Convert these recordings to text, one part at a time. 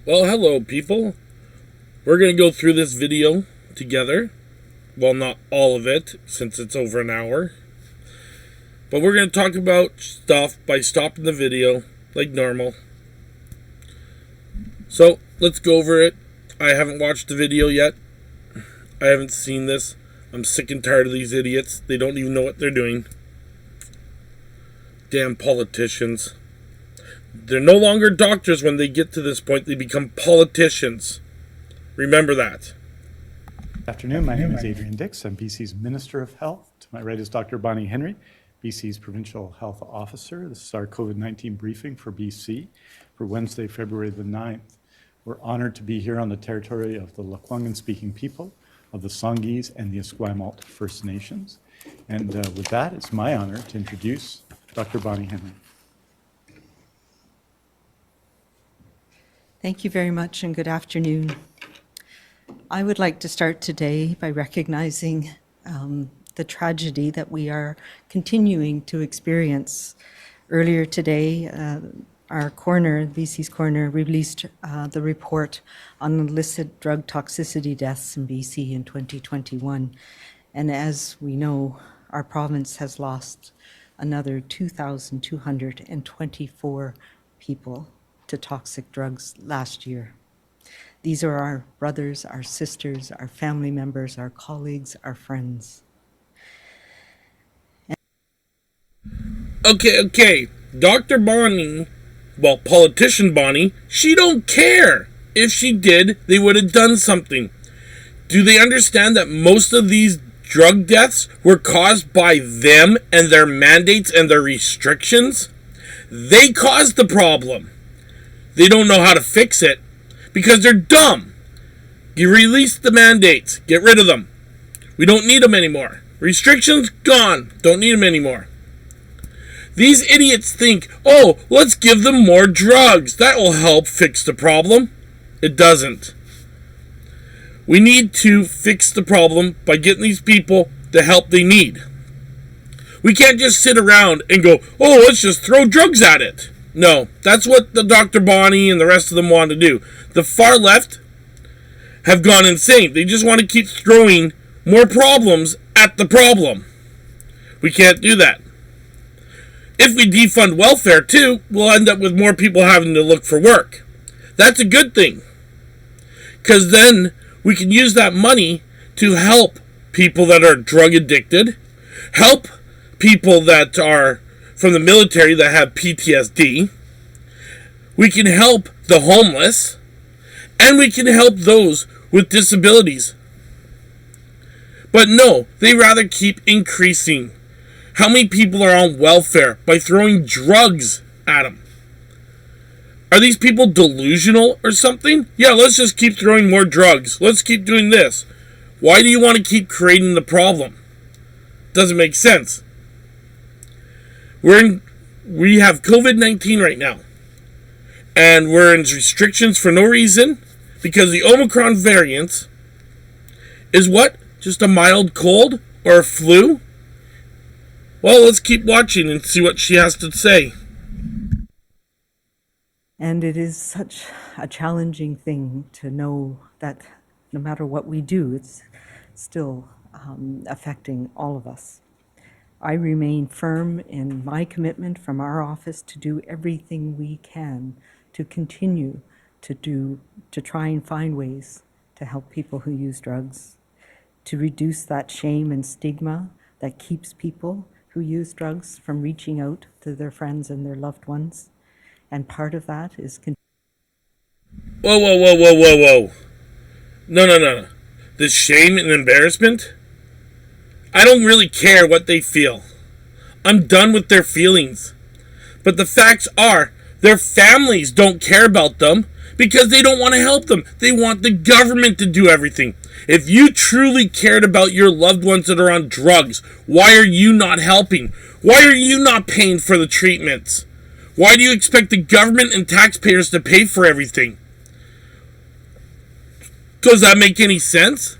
Well, hello, people. We're going to go through this video together. Well, not all of it, since it's over an hour. But we're going to talk about stuff by stopping the video, like normal. So, let's go over it. I haven't watched the video yet. I haven't seen this. I'm sick and tired of these idiots. They don't even know what they're doing. Damn politicians. They're no longer doctors when they get to this point. They become politicians. Remember that. Good afternoon. My name is Adrian Dix. I'm BC's Minister of Health. To my right is Dr. Bonnie Henry, BC's Provincial Health Officer. This is our COVID-19 briefing for BC for Wednesday, February the 9th. We're honored to be here on the territory of the Lekwungen-speaking people of the Songhees and the Esquimalt First Nations. And with that, it's my honor to introduce Dr. Bonnie Henry. Thank you very much and good afternoon. I would like to start today by recognizing the tragedy that we are continuing to experience. Earlier today, our coroner, BC's coroner, released the report on illicit drug toxicity deaths in BC in 2021. And as we know, our province has lost another 2,224 people to toxic drugs last year. These are our brothers, our sisters, our family members, our colleagues, our friends. Okay. Dr. Bonnie, well, politician Bonnie, she don't care. If she did, they would have done something. Do they understand that most of these drug deaths were caused by them and their mandates and their restrictions? They caused the problem. They don't know how to fix it because they're dumb. You release the mandates. Get rid of them. We don't need them anymore. Restrictions gone. Don't need them anymore. These idiots think, oh, let's give them more drugs. That will help fix the problem. It doesn't. We need to fix the problem by getting these people the help they need. We can't just sit around and go, oh, let's just throw drugs at it. No, that's what the Dr. Bonnie and the rest of them want to do. The far left have gone insane. They just want to keep throwing more problems at the problem. We can't do that. If we defund welfare too, we'll end up with more people having to look for work. That's a good thing. Because then we can use that money to help people that are drug addicted, help people that are from the military that have PTSD. We can help the homeless, and we can help those with disabilities. But no, they rather keep increasing how many people are on welfare by throwing drugs at them. Are these people delusional or something? Yeah, let's just keep throwing more drugs. Let's keep doing this. Why do you want to keep creating the problem? Doesn't make sense. We have COVID-19 right now. And we're in restrictions for no reason because the Omicron variant is what? Just a mild cold or a flu? Well, let's keep watching and see what she has to say. And it is such a challenging thing to know that no matter what we do, it's still affecting all of us. I remain firm in my commitment from our office to do everything we can to continue to try and find ways to help people who use drugs, to reduce that shame and stigma that keeps people who use drugs from reaching out to their friends and their loved ones. And part of that is... Whoa. No. The shame and embarrassment? I don't really care what they feel. I'm done with their feelings. But the facts are, their families don't care about them because they don't want to help them. They want the government to do everything. If you truly cared about your loved ones that are on drugs, why are you not helping? Why are you not paying for the treatments? Why do you expect the government and taxpayers to pay for everything? Does that make any sense?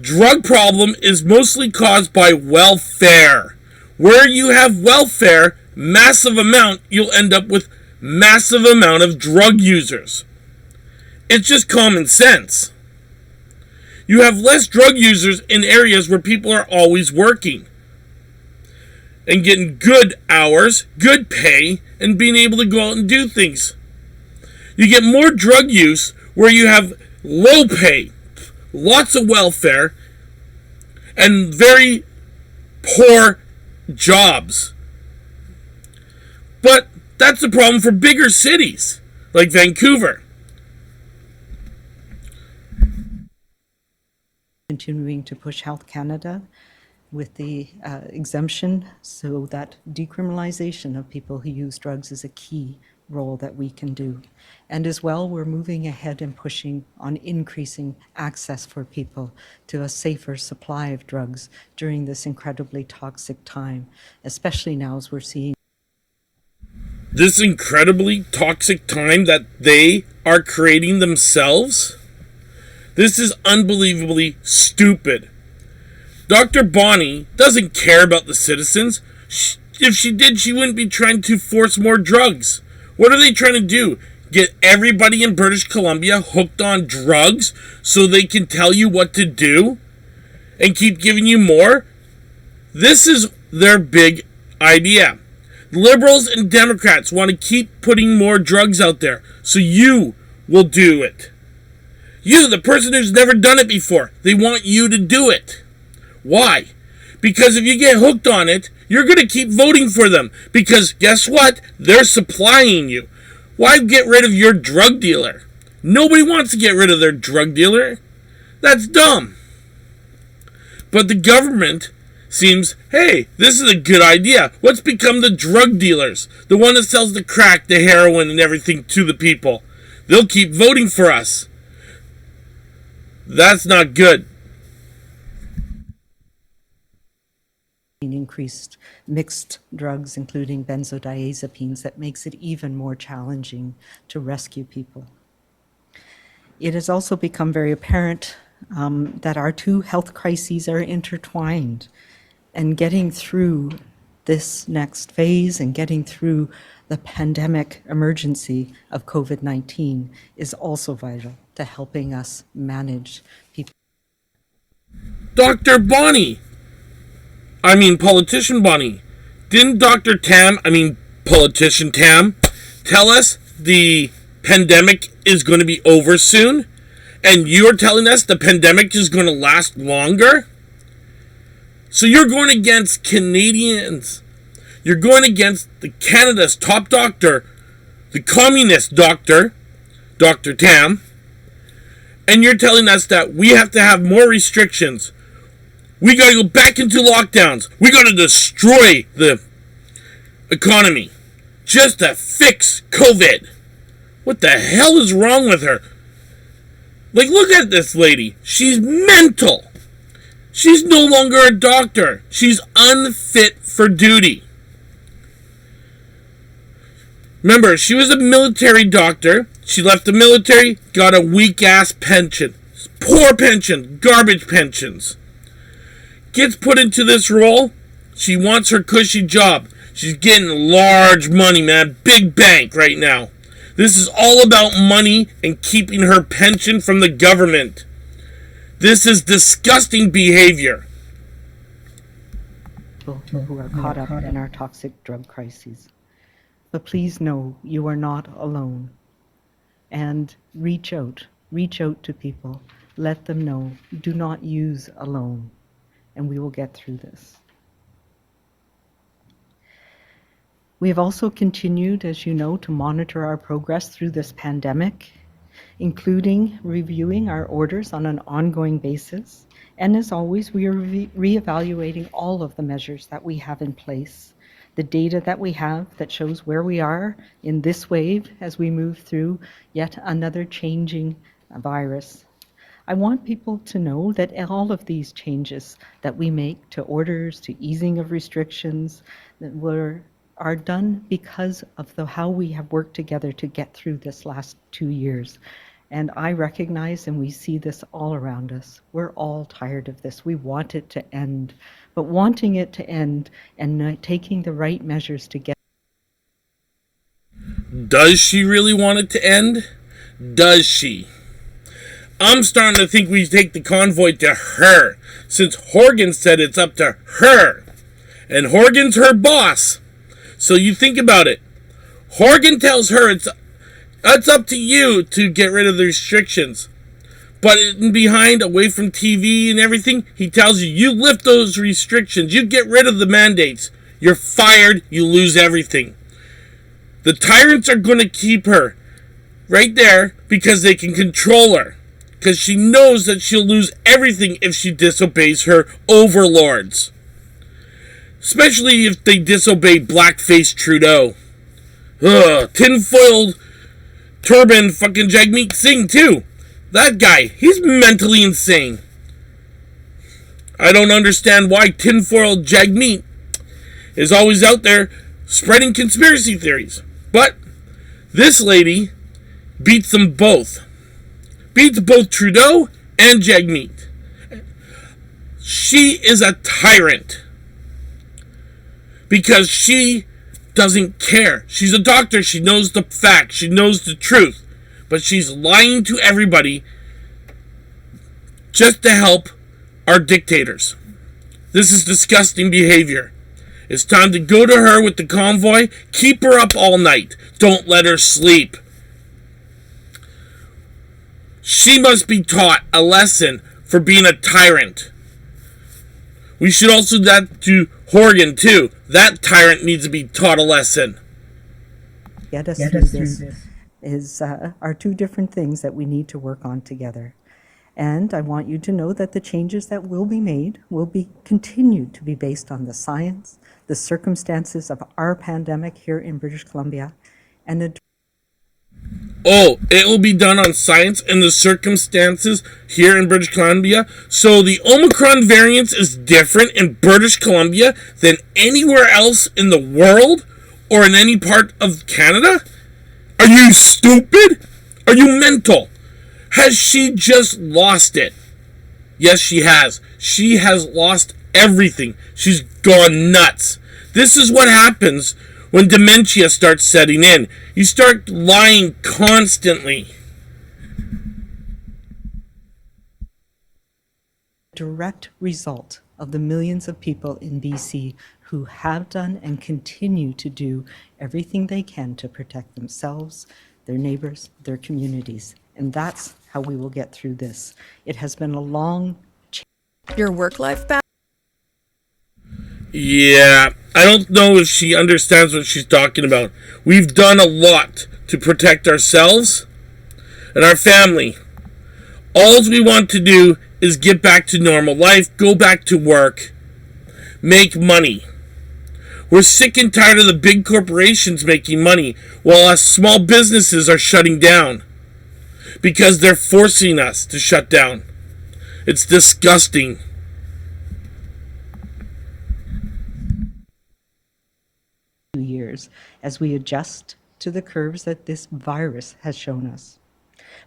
Drug problem is mostly caused by welfare. Where you have welfare, massive amount, you'll end up with massive amount of drug users. It's just common sense. You have less drug users in areas where people are always working and getting good hours, good pay, and being able to go out and do things. You get more drug use where you have low pay, lots of welfare, and very poor jobs. But that's the problem for bigger cities like Vancouver. Continuing to push Health Canada with the exemption so that decriminalization of people who use drugs is a key role that we can do. And as well, we're moving ahead and pushing on increasing access for people to a safer supply of drugs during this incredibly toxic time, especially now as we're seeing This incredibly toxic time that they are creating themselves? This is unbelievably stupid. Dr. Bonnie doesn't care about the citizens. If she did, she wouldn't be trying to force more drugs. What are they trying to do? Get everybody in British Columbia hooked on drugs so they can tell you what to do and keep giving you more? This is their big idea. Liberals and Democrats want to keep putting more drugs out there so you will do it. You, the person who's never done it before, they want you to do it. Why? Because if you get hooked on it, you're going to keep voting for them. Because guess what? They're supplying you. Why get rid of your drug dealer? Nobody wants to get rid of their drug dealer. That's dumb. But the government seems, hey, this is a good idea. Let's become the drug dealers. The one that sells the crack, the heroin, and everything to the people. They'll keep voting for us. That's not good. increased mixed drugs, including benzodiazepines, that makes it even more challenging to rescue people. It has also become very apparent that our two health crises are intertwined, and getting through this next phase and getting through the pandemic emergency of COVID-19 is also vital to helping us manage people. Dr. Bonnie! Politician Bonnie. Didn't Politician Tam, tell us the pandemic is going to be over soon? And you're telling us the pandemic is going to last longer? So you're going against Canadians. You're going against Canada's top doctor, the communist doctor, Dr. Tam. And you're telling us that we have to have more restrictions. We got to go back into lockdowns. We got to destroy the economy just to fix COVID. What the hell is wrong with her? Like, look at this lady. She's mental. She's no longer a doctor. She's unfit for duty. Remember, she was a military doctor. She left the military, got a weak-ass pension. Poor pension. Garbage pensions. Gets put into this role. She wants her cushy job. She's getting large money, man. Big bank right now. This is all about money and keeping her pension from the government. This is disgusting behavior. People who are caught up in our toxic drug crises. But please know you are not alone. And reach out to people. Let them know. Do not use alone. And we will get through this. We have also continued, as you know, to monitor our progress through this pandemic, including reviewing our orders on an ongoing basis. And as always, we are reevaluating all of the measures that we have in place, the data that we have that shows where we are in this wave as we move through yet another changing virus. I want people to know that all of these changes that we make to orders, to easing of restrictions, are done because of how we have worked together to get through this last 2 years. And I recognize, and we see this all around us, we're all tired of this. We want it to end. But wanting it to end and taking the right measures to get Does she really want it to end? Does she? I'm starting to think we take the convoy to her, since Horgan said it's up to her. And Horgan's her boss. So you think about it. Horgan tells her it's up to you to get rid of the restrictions. But behind, away from TV and everything, he tells you, you lift those restrictions, you get rid of the mandates. You're fired, you lose everything. The tyrants are going to keep her right there because they can control her. Because she knows that she'll lose everything if she disobeys her overlords. Especially if they disobey blackface Trudeau. Tinfoil turban fucking Jagmeet Singh too. That guy, he's mentally insane. I don't understand why tinfoil Jagmeet is always out there spreading conspiracy theories. But this lady beats them both. Beats both Trudeau and Jagmeet. She is a tyrant. Because she doesn't care. She's a doctor. She knows the facts. She knows the truth. But she's lying to everybody just to help our dictators. This is disgusting behavior. It's time to go to her with the convoy. Keep her up all night. Don't let her sleep. She must be taught a lesson for being a tyrant. We should also do that to Horgan too. That tyrant needs to be taught a lesson. Get us through this are two different things that we need to work on together. And I want you to know that the changes that will be made will be continued to be based on the science, the circumstances of our pandemic here in British Columbia, and it will be done on science and the circumstances here in British Columbia. So the Omicron variant is different in British Columbia than anywhere else in the world or in any part of Canada? Are you stupid? Are you mental? Has she just lost it? Yes, she has. She has lost everything. She's gone nuts. This is what happens when dementia starts setting in. You start lying constantly. Direct result of the millions of people in BC who have done and continue to do everything they can to protect themselves, their neighbors, their communities. And that's how we will get through this. It has been a long Your work-life balance? Yeah, I don't know if she understands what she's talking about. We've done a lot to protect ourselves and our family. All we want to do is get back to normal life, go back to work, make money. We're sick and tired of the big corporations making money while us small businesses are shutting down because they're forcing us to shut down. It's disgusting. years as we adjust to the curves that this virus has shown us.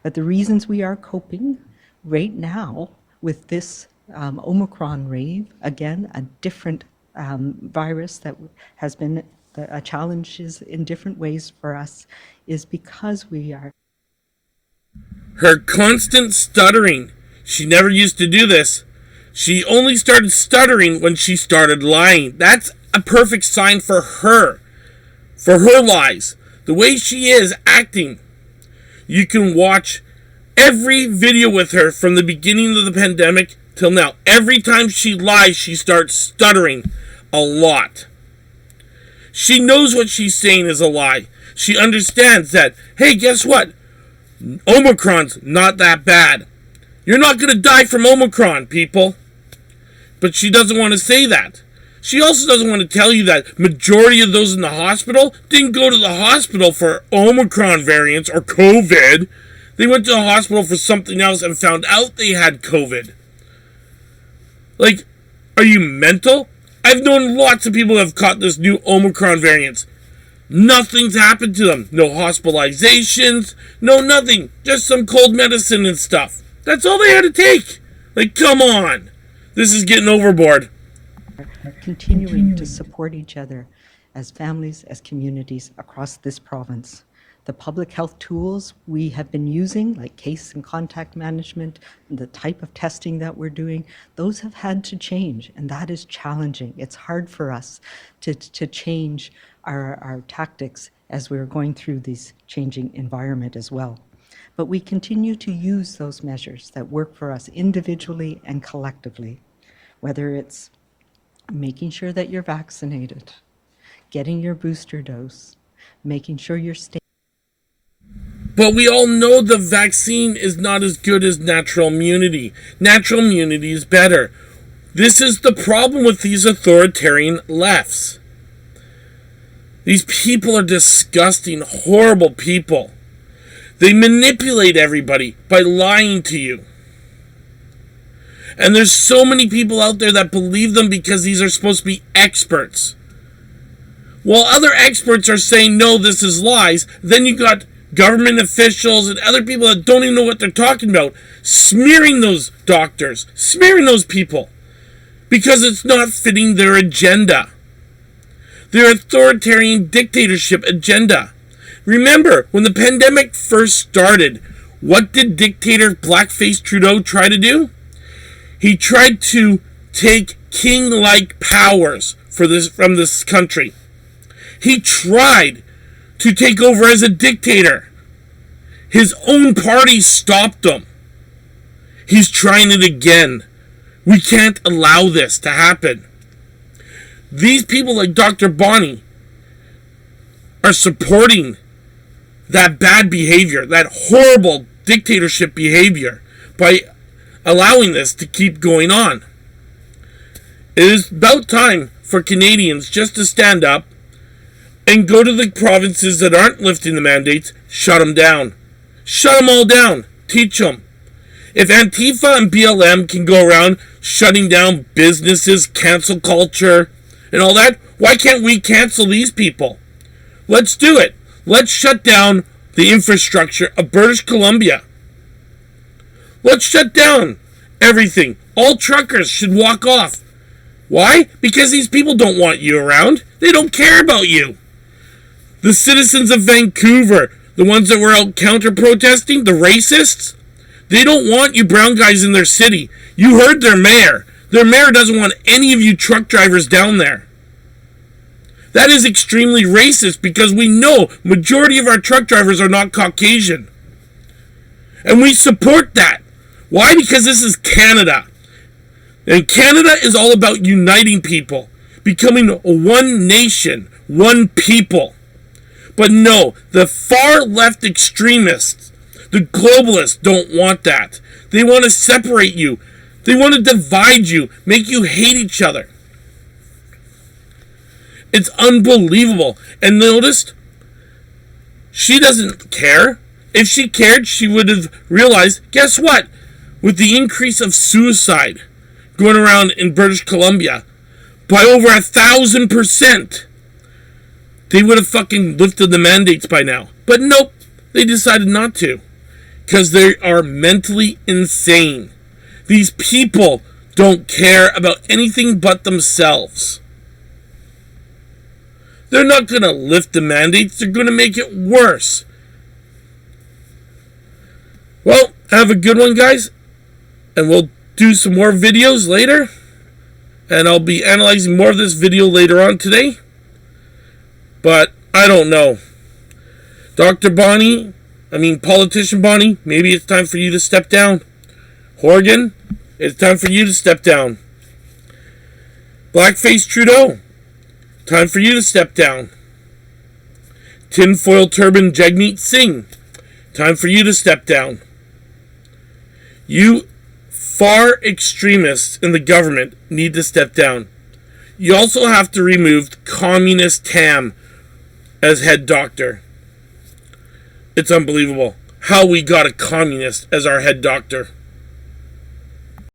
But the reasons we are coping right now with this Omicron wave, again, a different virus that has been a challenge in different ways for us, is because we are. Her constant stuttering. She never used to do this. She only started stuttering when she started lying. That's a perfect sign for her lies. The way she is acting. You can watch every video with her from the beginning of the pandemic till now. Every time she lies, she starts stuttering a lot. She knows what she's saying is a lie. She understands that, hey, guess what? Omicron's not that bad. You're not going to die from Omicron, people. But she doesn't want to say that. She also doesn't want to tell you that majority of those in the hospital didn't go to the hospital for Omicron variants or COVID. They went to the hospital for something else and found out they had COVID. Like, are you mental? I've known lots of people who have caught this new Omicron variants. Nothing's happened to them. No hospitalizations, no nothing. Just some cold medicine and stuff. That's all they had to take. Like, come on. This is getting overboard. Continuing to support each other as families, as communities across this province. The public health tools we have been using, like case and contact management, the type of testing that we're doing, those have had to change, and that is challenging. It's hard for us to change our tactics as we're going through this changing environment as well. But we continue to use those measures that work for us individually and collectively, whether it's making sure that you're vaccinated, getting your booster dose, making sure you're staying. But we all know the vaccine is not as good as natural immunity. Natural immunity is better. This is the problem with these authoritarian lefts. These people are disgusting, horrible people. They manipulate everybody by lying to you. And there's so many people out there that believe them because these are supposed to be experts. While other experts are saying, no, this is lies, then you got government officials and other people that don't even know what they're talking about smearing those doctors, smearing those people, because it's not fitting their agenda. Their authoritarian dictatorship agenda. Remember, when the pandemic first started, what did dictator blackface Trudeau try to do? He tried to take king-like powers from this country. He tried to take over as a dictator. His own party stopped him. He's trying it again. We can't allow this to happen. These people like Dr. Bonnie are supporting that bad behavior, that horrible dictatorship behavior, by allowing this to keep going on. It is about time for Canadians just to stand up and go to the provinces that aren't lifting the mandates, shut them down. Shut them all down. Teach them. If Antifa and BLM can go around shutting down businesses, cancel culture, and all that, why can't we cancel these people? Let's do it. Let's shut down the infrastructure of British Columbia. Let's shut down everything. All truckers should walk off. Why? Because these people don't want you around. They don't care about you. The citizens of Vancouver, the ones that were out counter-protesting, the racists, they don't want you brown guys in their city. You heard their mayor. Their mayor doesn't want any of you truck drivers down there. That is extremely racist because we know majority of our truck drivers are not Caucasian. And we support that. Why? Because this is Canada. And Canada is all about uniting people, becoming one nation, one people. But no, the far left extremists, the globalists don't want that. They want to separate you. They want to divide you, make you hate each other. It's unbelievable. And noticed, she doesn't care. If she cared, she would have realized, guess what? With the increase of suicide going around in British Columbia by over 1,000%, they would have fucking lifted the mandates by now. But nope, they decided not to. Because they are mentally insane. These people don't care about anything but themselves. They're not going to lift the mandates. They're going to make it worse. Well, have a good one, guys. And we'll do some more videos later. And I'll be analyzing more of this video later on today. But I don't know. Politician Bonnie, maybe it's time for you to step down. Horgan, it's time for you to step down. Blackface Trudeau, time for you to step down. Tinfoil Turban Jagmeet Singh, time for you to step down. You far extremists in the government need to step down. You also have to remove Communist Tam as head doctor. It's unbelievable how we got a communist as our head doctor.